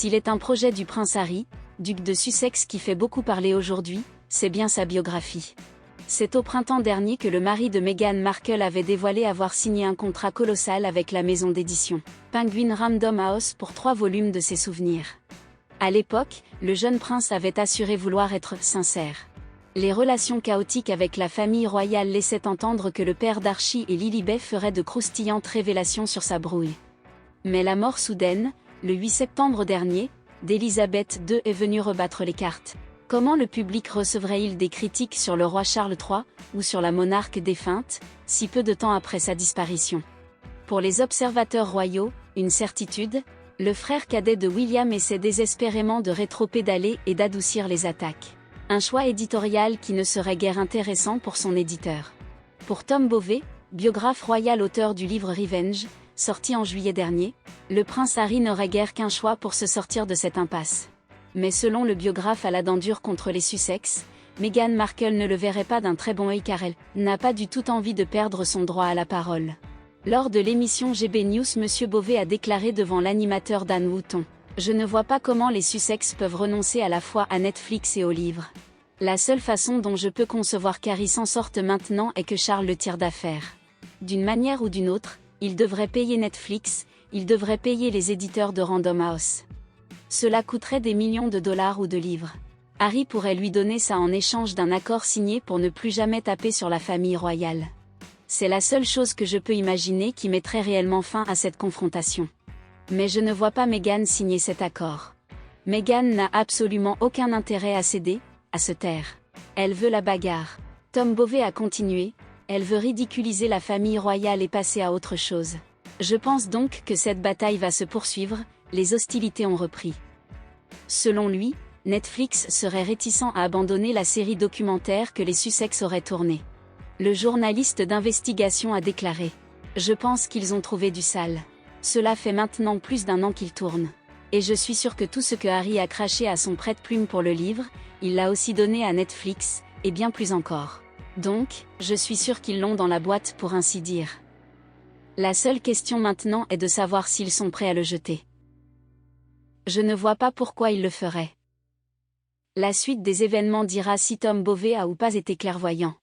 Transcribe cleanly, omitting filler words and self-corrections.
S'il est un projet du prince Harry, duc de Sussex qui fait beaucoup parler aujourd'hui, c'est bien sa biographie. C'est au printemps dernier que le mari de Meghan Markle avait dévoilé avoir signé un contrat colossal avec la maison d'édition Penguin Random House pour 3 volumes de ses souvenirs. À l'époque, le jeune prince avait assuré vouloir être sincère. Les relations chaotiques avec la famille royale laissaient entendre que le père d'Archie et Lilibet ferait de croustillantes révélations sur sa brouille. Mais la mort soudaine, le 8 septembre dernier, d'Élisabeth II est venue rebattre les cartes. Comment le public recevrait-il des critiques sur le roi Charles III, ou sur la monarque défunte, si peu de temps après sa disparition? Pour les observateurs royaux, une certitude, le frère cadet de William essaie désespérément de rétropédaler et d'adoucir les attaques. Un choix éditorial qui ne serait guère intéressant pour son éditeur. Pour Tom Bovey, biographe royal auteur du livre Revenge, sorti en juillet dernier, le prince Harry n'aurait guère qu'un choix pour se sortir de cette impasse. Mais selon le biographe à la dent dure contre les Sussex, Meghan Markle ne le verrait pas d'un très bon œil car elle n'a pas du tout envie de perdre son droit à la parole. Lors de l'émission GB News, M. Bovey a déclaré devant l'animateur Dan Wootton: « Je ne vois pas comment les Sussex peuvent renoncer à la fois à Netflix et aux livres. La seule façon dont je peux concevoir qu'Harry s'en sorte maintenant est que Charles le tire d'affaire. D'une manière ou d'une autre, il devrait payer Netflix, il devrait payer les éditeurs de Random House. Cela coûterait des millions de dollars ou de livres. Harry pourrait lui donner ça en échange d'un accord signé pour ne plus jamais taper sur la famille royale. C'est la seule chose que je peux imaginer qui mettrait réellement fin à cette confrontation. Mais je ne vois pas Meghan signer cet accord. Meghan n'a absolument aucun intérêt à céder, à se taire. Elle veut la bagarre. » Tom Bovey a continué, « Elle veut ridiculiser la famille royale et passer à autre chose. Je pense donc que cette bataille va se poursuivre, les hostilités ont repris. » Selon lui, Netflix serait réticent à abandonner la série documentaire que les Sussex auraient tournée. Le journaliste d'investigation a déclaré: « Je pense qu'ils ont trouvé du sale. Cela fait maintenant plus d'1 an qu'ils tournent. Et je suis sûr que tout ce que Harry a craché à son prête-plume pour le livre, il l'a aussi donné à Netflix, et bien plus encore. Donc, je suis sûr qu'ils l'ont dans la boîte pour ainsi dire. La seule question maintenant est de savoir s'ils sont prêts à le jeter. Je ne vois pas pourquoi ils le feraient. » La suite des événements dira si Tom Bovey a ou pas été clairvoyant.